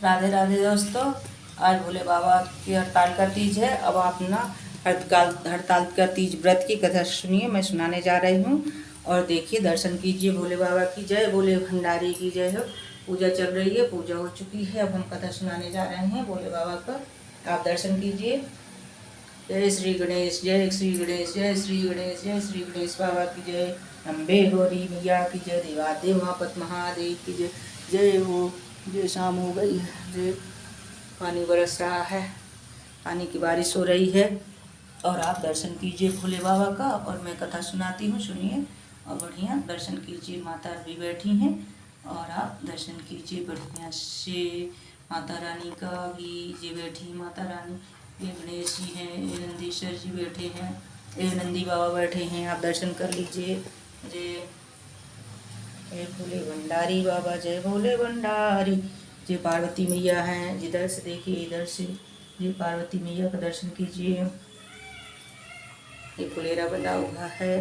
राधे राधे दोस्तों। आज भोले बाबा की हड़ताल का तीज है। अब आप ना हड़ताल का तीज व्रत की कथा सुनिए। मैं सुनाने जा रही हूँ और देखिए, दर्शन कीजिए। भोले बाबा की जय, भोले भंडारी की जय हो। पूजा चल रही है, पूजा हो चुकी है। अब हम कथा सुनाने जा रहे हैं भोले बाबा का। आप दर्शन कीजिए। जय श्री गणेश, जय श्री गणेश, जय श्री गणेश, जय श्री गणेश बाबा की जय। अम्बे गौरी मैया की जय, देवादेव महापत महादेव की जय। जय हो। जय शाम हो गई है। जय। पानी बरस रहा है, पानी की बारिश हो रही है। और आप दर्शन कीजिए भोले बाबा का। और मैं कथा सुनाती हूँ, सुनिए और बढ़िया दर्शन कीजिए। माता भी बैठी हैं और आप दर्शन कीजिए बढ़िया से। माता रानी का भी ये बैठी, माता रानी, ये गणेश जी हैं, ये नंदीश्वर जी बैठे हैं, ये नंदी बाबा बैठे हैं। आप दर्शन कर लीजिए। जय जय भोले भंडारी बाबा, जय भोले भंडारी। जय पार्वती मैया हैं, इधर से देखिए, इधर से। जय पार्वती मैया का दर्शन कीजिए। ये फुलेरा बंधा हुआ है।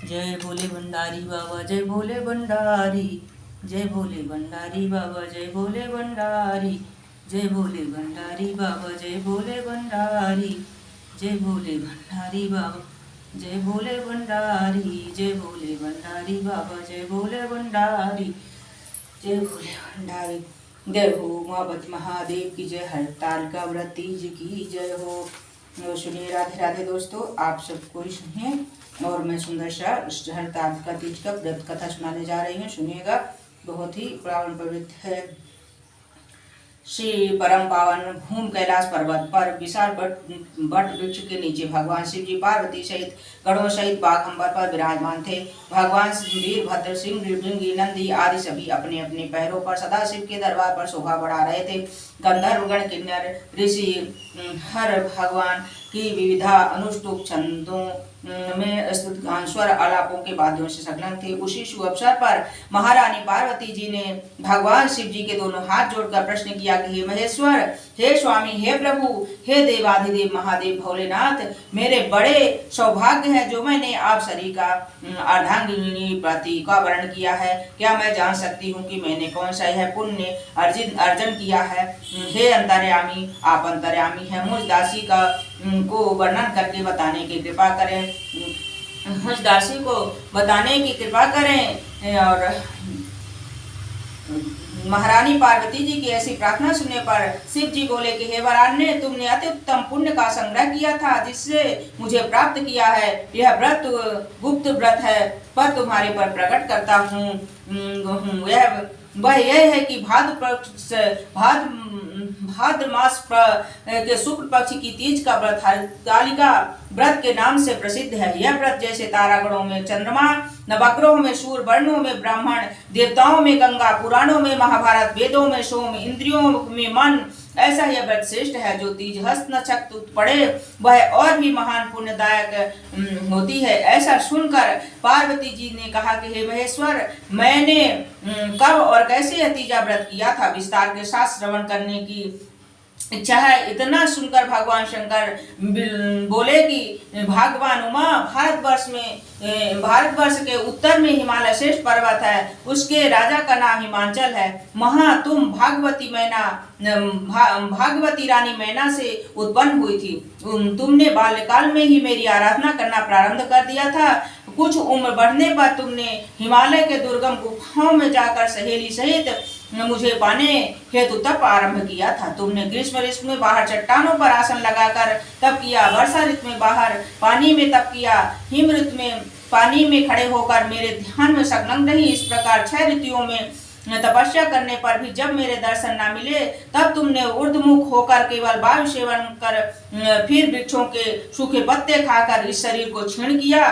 जय भोले भंडारी बाबा, जय भोले भंडारी। जय भोले भंडारी बाबा, जय भोले भंडारी। जय भोले भंडारी बाबा, जय भोले भंडारी। जय भोले भंडारी बाबा, जय भोले भंडारी। जय भोले भंडारी बाबा, जय भोले भंडारी। जय भोले भंडारी। जय हो महापत महादेव की जय। हड़ताल का व्रत तीज की जय हो। सुनिए। राधे राधे दोस्तों, आप सब कोई सुनिए और मैं सुंदर सा हड़ताल का तीज का व्रत कथा सुनाने जा रही हूँ। सुनिएगा, बहुत ही पावन पवित्र है। श्री परम पावन भूम कैलाश पर्वत पर विशाल बट वृक्ष के नीचे भगवान शिव जी पार्वती सहित गणों सहित बाघंबर पर विराजमान थे। भगवान वीरभद्र सिंह, नृसिंह, नंदी आदि सभी अपने अपने पैरों पर सदाशिव के दरबार पर शोभा बढ़ा रहे थे। गंधर्वगण, किन्नर, ऋषि हर भगवान की विविधा अनुष्टुप छंदों में स्तुत स्वर आलापों के वाद्यों से संलग्न थे। उसी शुभ अवसर पर महारानी पार्वती जी ने भगवान शिव जी के दोनों हाथ जोड़कर प्रश्न किया कि हे महेश्वर, हे स्वामी, हे प्रभु, हे देवाधिदेव महादेव भोलेनाथ, मेरे बड़े सौभाग्य है जो मैंने आप सरी का अर्धांगिनी पति का वर्ण किया है। क्या मैं जान सकती हूँ कि मैंने कौन सा यह पुण्य अर्जन किया है? हे अंतर्यामी, आप अंतर्यामी हैं। मुझ दासी का को वर्णन करके बताने की कृपा करें। मुझ दासी को बताने की कृपा करें। और महारानी पार्वती जी की ऐसी प्रार्थना सुनने पर शिव जी बोले कि हे वरान्य, तुमने अति उत्तम पुण्य का संग्रह किया था जिससे मुझे प्राप्त किया है। यह व्रत गुप्त व्रत है, पर तुम्हारे पर प्रकट करता हूँ। यह है कि भाद्र मास के शुक्ल पक्ष की तीज का व्रत हरतालिका व्रत के नाम से प्रसिद्ध है। यह व्रत जैसे तारागणों में चंद्रमा, नवग्रहों में सूर्य, वर्णों में ब्राह्मण, देवताओं में गंगा, पुराणों में महाभारत, वेदों में सोम, इंद्रियों में मन, ऐसा यह व्रत श्रेष्ठ है। जो तीज हस्त नक्षत्र पड़े वह और भी महान पुण्यदायक होती है। ऐसा सुनकर पार्वती जी ने कहा कि हे महेश्वर, मैंने कब और कैसे यह तीजा व्रत किया था, विस्तार के साथ श्रवण करने की इच्छा है। इतना सुनकर भगवान शंकर बोले कि भगवान उमा, भारतवर्ष के उत्तर में हिमालय श्रेष्ठ पर्वत है, उसके राजा का नाम हिमांचल है। वहाँ तुम भागवती रानी मैना से उत्पन्न हुई थी। तुमने बाल्यकाल में ही मेरी आराधना करना प्रारंभ कर दिया था। कुछ उम्र बढ़ने पर तुमने हिमालय के दुर्गम गुफाओं में जाकर सहेली सहित मुझे पाने हेतु तप आरंभ किया था। तुमने ग्रीष्म ऋतु में बाहर चट्टानों पर आसन लगाकर तप किया, वर्षा ऋतु में बाहर पानी में तप किया, हिम ऋतु में पानी में खड़े होकर मेरे ध्यान में संलग्न रही। इस प्रकार 6 ऋतुओं में तपस्या करने पर भी जब मेरे दर्शन न मिले, तब तुमने ऊर्ध्वमुख होकर केवल वायु सेवन कर फिर वृक्षों के सूखे पत्ते खाकर इस शरीर को क्षीण किया।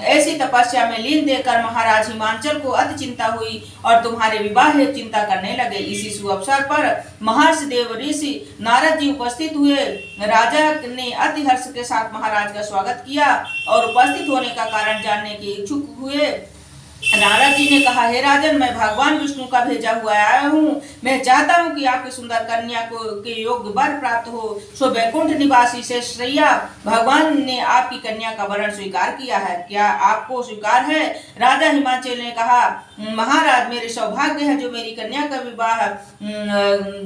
ऐसी तपस्या में लीन देखकर महाराज हिमांचल को अति चिंता हुई और तुम्हारे विवाह हेतु चिंता करने लगे। इसी शुभ अवसर पर महर्षि देव ऋषि नारद जी उपस्थित हुए। राजा ने अति हर्ष के साथ महाराज का स्वागत किया और उपस्थित होने का कारण जानने के इच्छुक हुए। नारद जी ने कहा, हे राजन, मैं भगवान विष्णु का भेजा हुआ आया हूँ। मैं चाहता हूँ कि आपकी सुंदर कन्या को के योग्य वर प्राप्त हो। सो वैकुंठ निवासी शेषशय्या, भगवान ने आपकी कन्या का वरण स्वीकार किया है, क्या आपको स्वीकार है? राजा हिमाचल ने कहा, महाराज, मेरे सौभाग्य है जो मेरी कन्या का विवाह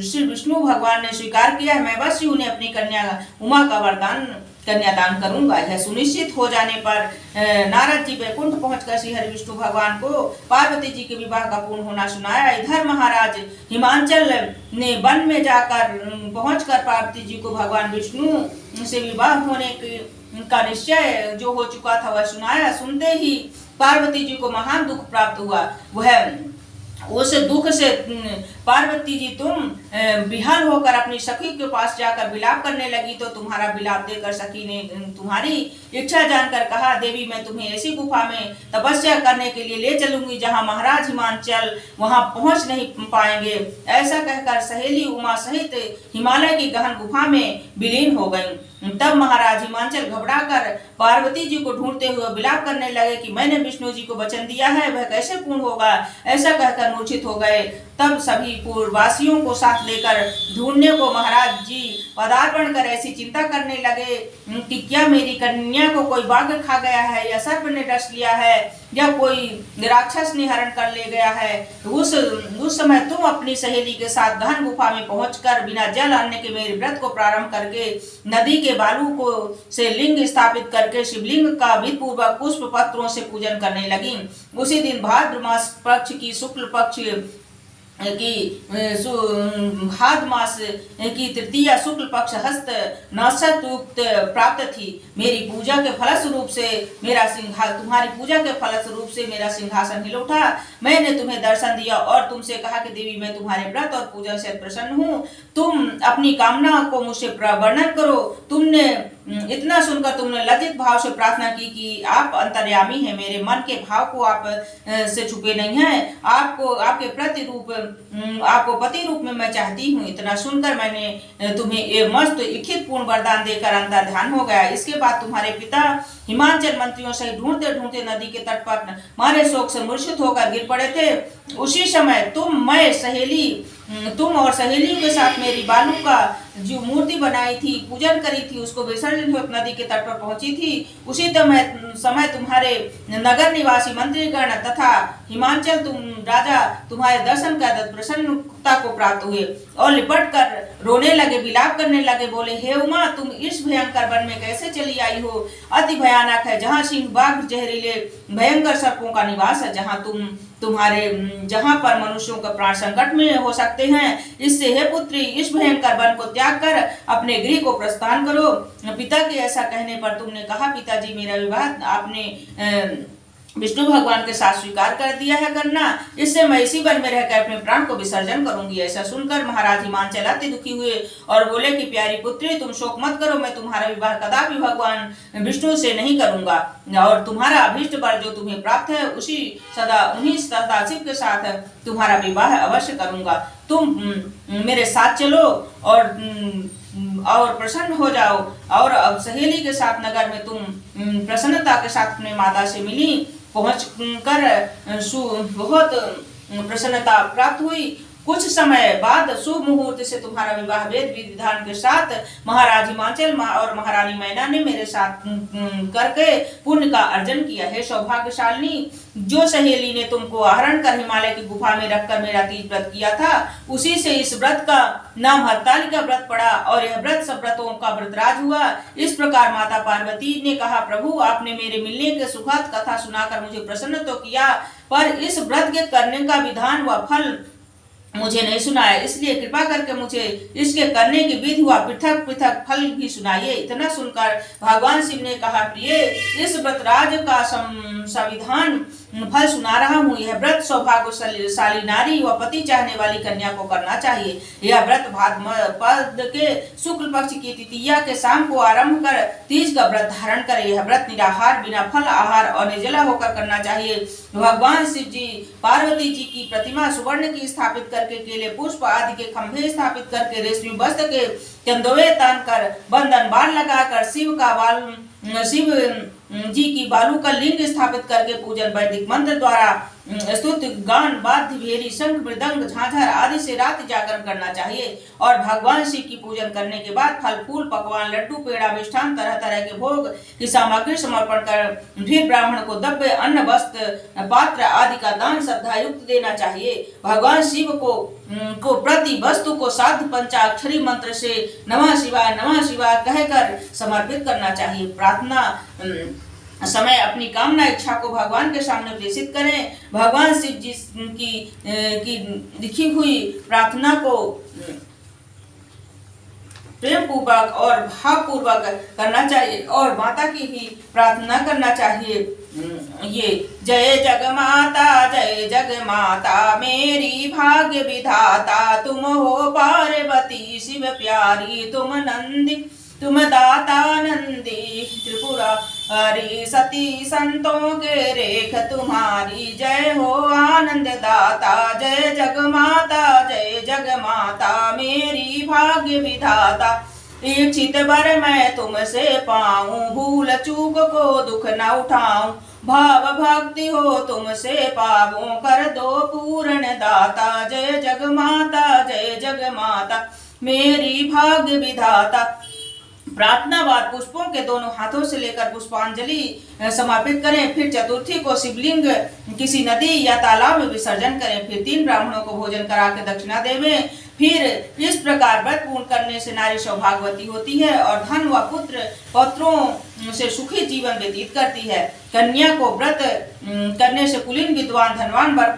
श्री विष्णु भगवान ने स्वीकार किया है। मैं बस ही उन्हें अपनी कन्या उमा का वरदान कन्यादान करूंगा। यह सुनिश्चित हो जाने पर नारद जी वैकुंठ पहुंचकर श्री हरि विष्णु भगवान को पार्वती जी के विवाह का पूर्ण होना सुनाया। इधर महाराज हिमाचल ने वन में जाकर पहुंचकर पार्वती जी को भगवान विष्णु से विवाह होने का निश्चय जो हो चुका था वह सुनाया। सुनते ही पार्वती जी को महान दुख प्राप्त हुआ। वह उस दुख से पार्वती जी तुम विहल होकर अपनी सखी के पास जाकर विलाप करने लगी, तो तुम्हारा विलाप देकर सखी ने तुम्हारी इच्छा जानकर कहा, देवी, मैं तुम्हें ऐसी गुफा में तपस्या करने के लिए ले चलूंगी जहां महाराज हिमाचल वहां पहुंच नहीं पाएंगे। ऐसा कहकर सहेली उमा सहित हिमालय की गहन गुफा में विलीन हो गई। तब महाराज हिमाचल घबराकर पार्वती जी को ढूंढते हुए विलाप करने लगे कि मैंने विष्णु जी को वचन दिया है, वह कैसे पूर्ण होगा। ऐसा कहकर मूर्छित हो गए। तब सभी पूर्ववासियों को साथ लेकर ढूंढने को महाराज जी पदार्पण कर ऐसी चिंता करने लगे कि क्या मेरी कन्या को कोई बाघ खा गया है, या सर्प ने डस लिया है, या कोई राक्षस ने हरण कर ले गया है। उस समय तुम अपनी सहेली के साथ गहन गुफा में पहुंचकर बिना जल अन्न के मेरे व्रत को प्रारंभ करके नदी के बालू को से लिंग स्थापित करके शिवलिंग का विधिपूर्वक पुष्प पत्रों से पूजन करने लगी। उसी दिन भाद्र मास पक्ष की शुक्ल पक्ष की भाद्र मास की तृतीया शुक्ल पक्ष हस्त नक्षत्र प्राप्त थी। मेरी पूजा के फलस्वरूप से तुम्हारी पूजा के फलस्वरूप से मेरा सिंहासन हिल उठा। मैंने तुम्हें दर्शन दिया और तुमसे कहा कि देवी, मैं तुम्हारे व्रत और पूजन से प्रसन्न हूँ। तुम अपनी कामना को मुझसे वर्णन करो। तुमने इतना सुनकर तुमने लज्जित भाव से प्रार्थना की कि आप अंतर्यामी हैं, मेरे मन के भाव को आप से छुपे नहीं हैं। आपके पति रूप में मैं चाहती हूँ। इतना सुनकर मैंने तुम्हें एक मस्त इच्छित पूर्ण वरदान देकर अंतर ध्यान हो गया। इसके बाद तुम्हारे पिता हिमाचल मंत्रियों से ढूंढते ढूंढते नदी के तट पर मारे शोक से मूर्छित होकर गिर पड़े थे। उसी समय तुम और सहेलियों के साथ मेरी बालू का जो मूर्ति बनाई थी, पूजन करी थी, उसको विसर्जन होकर नदी के तट पर पहुंची थी। उसी समय तुम्हारे नगर निवासी मंत्रीगण तथा हिमाचल राजा तुम्हारे दर्शन कर प्रसन्नता को प्राप्त हुए और लिपट कर रोने लगे, विलाप करने लगे। बोले, हे उमा, तुम इस भयंकर वन में कैसे चली आई हो? अति भयानक है, जहाँ सिंह बाघ जहरीले भयंकर सर्पों का निवास है, जहाँ पर मनुष्यों का प्राण संकट में हो सकते हैं। इससे हे पुत्री, इस भयंकर वन को त्याग कर अपने गृह को प्रस्थान करो। पिता के ऐसा कहने पर तुमने कहा, पिताजी, मेरा विवाह आपने विष्णु भगवान के साथ स्वीकार कर दिया है करना। इससे मैं इसी वन में रहकर अपने प्राण को विसर्जन करूंगी। ऐसा सुनकर महाराज हिमाचल अति दुखी हुए और बोले कि प्यारी पुत्री, तुम शोक मत करो, मैं तुम्हारा विवाह कदापि भगवान विष्णु से नहीं करूंगा और तुम्हारा अभीष्ट वर जो तुम्हें प्राप्त है उन्हीं सदाशिव के साथ तुम्हारा विवाह अवश्य करूंगा। तुम मेरे साथ चलो और प्रसन्न हो जाओ। और अब सहेली के साथ नगर में तुम प्रसन्नता के साथ अपने माता से मिली। पहुंच कर बहुत प्रसन्नता प्राप्त हुई। कुछ समय बाद शुभ मुहूर्त से तुम्हारा विवाह वेद विधान के साथ महाराज हिमाचल और महारानी मैना ने मेरे साथ करके पुण्य का अर्जन किया है। सौभाग्यशालिनी, जो सहेली ने तुमको आहरण कर हिमालय की गुफा में रखकर मेरा तीज व्रत किया था, उसी से इस व्रत का नाम हरतालिका व्रत पड़ा और यह व्रत सब व्रतों का व्रतराज हुआ। इस प्रकार माता पार्वती ने कहा, प्रभु, आपने मेरे मिलने के सुखद कथा सुनाकर मुझे प्रसन्न तो किया, पर इस व्रत के करने का विधान व फल मुझे नहीं सुनाया, इसलिए कृपा करके मुझे इसके करने की विधि व पृथक पृथक फल भी सुनाइए। इतना सुनकर भगवान शिव ने कहा, प्रिय, इस व्रतराज का संविधान फल सुना रहा हूँ। यह व्रत सौभाग्यशाली नारी व पति चाहने वाली कन्या को करना चाहिए। यह व्रत भाद्रपद के शुक्ल पक्ष की तृतीया के शाम को आरंभ कर तीज का व्रत धारण करे। यह व्रत निराहार, बिना फल आहार और निर्जला होकर करना चाहिए। भगवान शिव जी पार्वती जी की प्रतिमा सुवर्ण की स्थापित करके केले पुष्प आदि के खंभे स्थापित करके रेशमी वस्त्र के चंदोवे तान कर बंधन बाण लगाकर शिव जी की बालू का लिंग स्थापित करके पूजन, वैदिक मंत्र द्वारा स्तुति गान, वाद्य भेरी, शंख मृदंग झांझर आदि से रात्रि जागरण करना चाहिए। और भगवान शिव की पूजन करने के बाद फल फूल पकवान लड्डू पेड़ा मिष्ठान तरह तरह के भोग की सामग्री समर्पण कर फिर ब्राह्मण को दब्बे अन्न वस्त्र पात्र आदि का दान श्रद्धा युक्त देना चाहिए। भगवान शिव को प्रति वस्तु को साध पंचाक्षरी मंत्र से नमः शिवाय कहकर समर्पित करना चाहिए। प्रार्थना समय अपनी कामना इच्छा को भगवान के सामने प्रेषित करें। भगवान शिव जी की लिखी हुई प्रार्थना को प्रेम पूर्वक और भाव पूर्वक करना चाहिए और माता की ही प्रार्थना करना चाहिए। ये जय जग माता मेरी भाग्य विधाता, तुम हो पार्वती शिव प्यारी, तुम नंदी तुम दाता नंदी त्रिपुरारी, सती संतों के रेख तुम्हारी, जय हो आनंद दाता। जय जग माता मेरी भाग्य विधाता, इच्छित वर मैं तुमसे पाऊं, भूल चूक को दुख न उठाऊं, भाव भक्ति हो तुमसे पाऊं, कर दो पूर्ण दाता। जय जग माता मेरी भाग्य विधाता। प्रार्थना बाद पुष्पों के दोनों हाथों से लेकर पुष्पांजलि समर्पित करें। फिर चतुर्थी को शिवलिंग किसी नदी या तालाब में विसर्जन करें। फिर 3 ब्राह्मणों को भोजन करा के दक्षिणा देवें। फिर इस प्रकार व्रत पूर्ण करने से नारी सौभाग्यवती होती है और धन व पत्रों से सुखी जीवन व्यतीत करती है। कन्या को व्रत करने से कुलीन विद्वान धनवान वर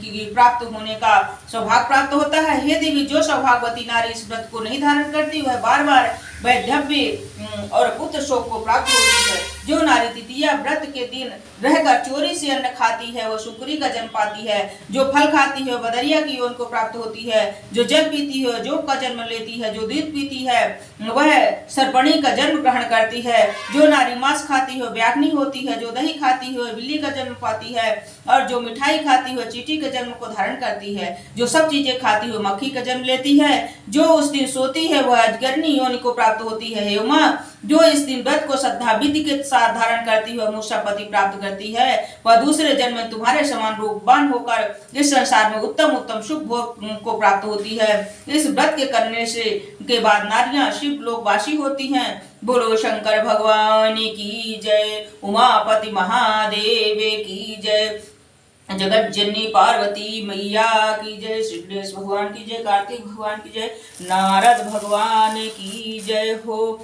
की प्राप्त होने का सौभाग्य प्राप्त होता है। हे देवी, जो सौभाग्यवती नारी इस व्रत को नहीं धारण करती वह बार बार वैधव्य और पुत्र शोक को प्राप्त होती है। जो नारी तृतीया व्रत के दिन रहकर चोरी से अन्न खाती है वह शुक्री का जन्म पाती है। जो फल खाती है वह बदरिया की योनि को प्राप्त होती है। जो जल पीती है जोग का जन्म लेती है। जो दूध पीती है वह सर्पणी का जन्म ग्रहण करती है। जो नारी मांस खाती है व्याघ्नि होती है। जो दही खाती है बिल्ली का जन्म पाती है और जो मिठाई खाती है चींटी के जन्म को धारण करती है। जो सब चीजें खाती है मक्खी का जन्म लेती है। जो उस दिन सोती है वह अजगरनी योनि को प्राप्त होती है। हे उमा, जो इस दिन व्रत को श्रद्धा विधि के साथ धारण करती है मूषा पति प्राप्त करती है। वह दूसरे जन्म में तुम्हारे समान रूपवान होकर इस संसार में उत्तम सुख भोग को प्राप्त होती है। इस व्रत के करने से के बाद नारियां शिव लोकवासी होती हैं। बोलो शंकर भगवान की जय, उमापति महादेव की जय, जगत जननी पार्वती मैया की जय, श्री गणेश भगवान की जय, कार्तिक भगवान की जय, नारद भगवान की जय हो।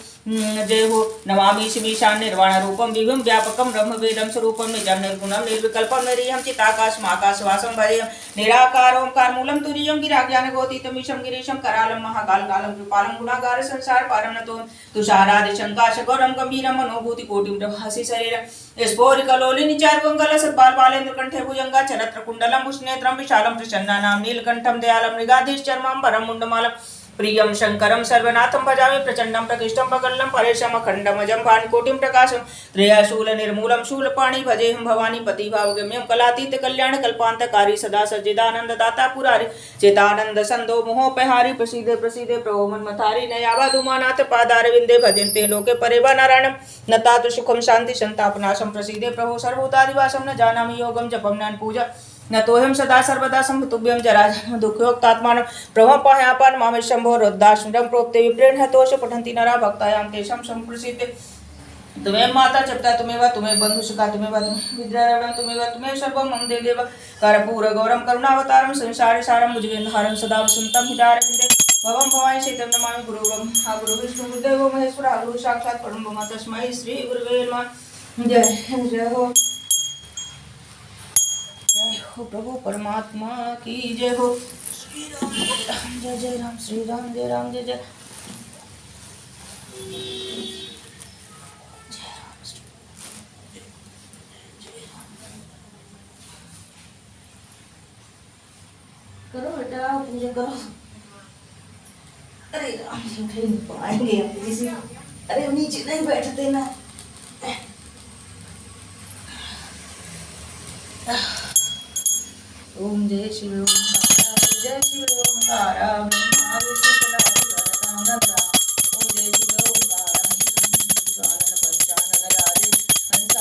नमामि शिवीशान निर्वाण रूपम विभुम व्यापकम ब्रह्म वेदम स्वरूपम निजम निर्गुणम निर्विकल्पम निरीहम चिताकाशम आकाशवासम भरेयम निराकार ओंकार मूलम तुरीयम गिराज्ञान गोतीतमीशम गिरीशम करालम महाकाल कालम कृपालम गुणागार संसार पारम नतो तुषारादि शंकाश गौरम गंभीरम मनोभूति कोटिम प्रभासी शरीरम स्फोरिकलोलिनी चारुंगल सद्बाल बालेन्द्र कंठे भुजंगा चरत्र कुंडलम उष्णेत्रम विशालम प्रसन्नानाम नीलकंठम दयालम मृगाधीश चर्मम परम मुंडमालम प्रियम शंकरम सर्वनाथम भजामि प्रचंडम प्रकृष्टम पगल्लम परेशम अखंडमजम भानुकोटिम प्रकाशम त्रयशूल निर्मूलम शूलपाणि भजेहम भवानी पति भावगम्यम कलातीत कल्याण कल्पांतकारी सदा सज्जिदानंद दाता पुरारी चेतानंद संदो मोहोपहारी प्रसीदे प्रसीदे प्रभो मन्मथारी नयावादुमानाथ पादारविंदे भजन्ते लोके परेवा नारायणम नतातु सुखम शांति संतापनाशम प्रसीदे प्रभो सर्वभूतादिवासम न जानामि योगम जपम ज्ञान पूजा न तोहम सदा सर्वदा संभुतुभ्यम जराजन्म दुःखयोक्तात्मानं प्रभं पाह्यापान मामे शंभो रुद्राश्रमं प्रोक्ते विप्रेण तोष पठन्ति नरा भक्तायां तेषां संप्रसिद्धे तुम्हें माता चपता तुम्हें तुम्हें बंधु सुखा तुम्हें विद्यारण्यं तुम्हें सर्वं मम देव कर्पूर गौरम करुणावतारम संसार सारम भुजगेन्द्रहारं सदा वसन्तं हृदयारविन्दे भवं भवाय चैतन्यं नमामि गुरु ब्रह्मा गुरु विष्णु गुरुदेवो महेश्वरः गुरु साक्षात् परब्रह्म तस्मै श्री गुरुवे नमः। जय हो जय हो प्रभु परमात्मा की जय हो। श्री राम जय जय राम श्री राम जय जय करो बेटा पूजा करो। अरे राम जी उठे नहीं पाएंगे किसी। अरे नीचे नहीं बैठते ना। ओम जय शिव ओंकारा जय शिव ओंकारा ब्रह्मा विष्णु सदा शिवरतानंदा। ओम जय शिव ओंकारा पंचानन राधे हंसा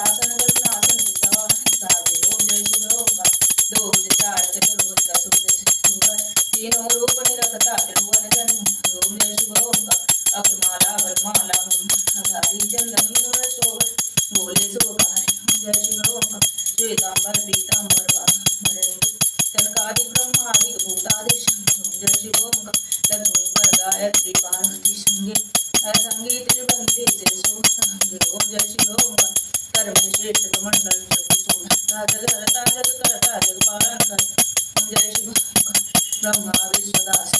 गायत्री पार्वती संगे संगीत बंदे से सोहंगे। ओम जय शिव ओंकार कर में श्रेष्ठ कमंडल सोना जग हरता जग करता जग पालन कर। ओम जय शिव ओंकार ब्रह्मा विश्वदास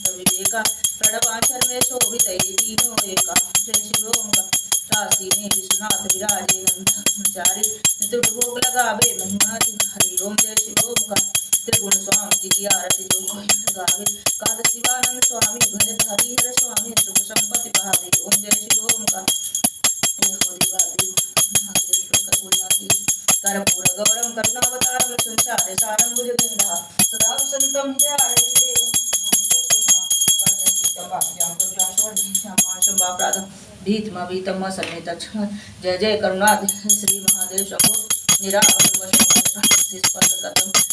विवेका प्रणवाक्षर में शोभित तीनों एका। जय शिव ओंकार काशी में विश्वनाथ विराजे नंदाचारी त्रिपुट भोग लगावे महिमा तिहारी। ओम जय शिव ओंकार त्रिगुण स्वामी जी की आरती जो कोई लगावे। काद शिवानंद स्वामी भज हरिहर स्वामी सुख संपत्ति पावे। ओम जय शिव ओंकार कर्पूर गौरम करुणावतारम संसार सारम भुजगेन्द्र सदा संतम भीतम समेत। जय जय करुणाध श्री महादेव शंभो निरावत वशम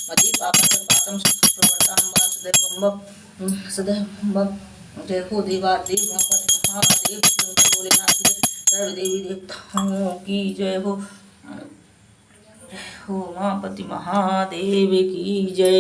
मदी पापम पातम प्रवर्ताम वासुदेव सदैव। जय हो देवा देव महादेव भोलेनाथ सर्वदेवी देवताओं की जय हो। उमापति महादेव की जय।